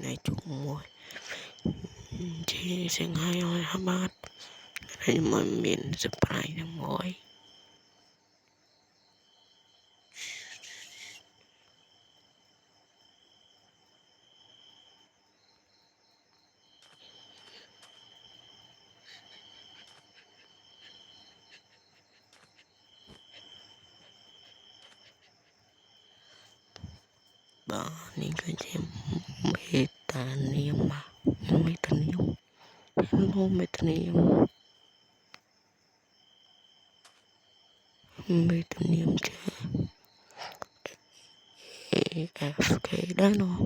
này chung mùi thì sẽ ngay hồi hamat này mà mình surprise nó mùi bà nên cái gì metanium mà metanium hello metanium metanium chứ AFK đó nó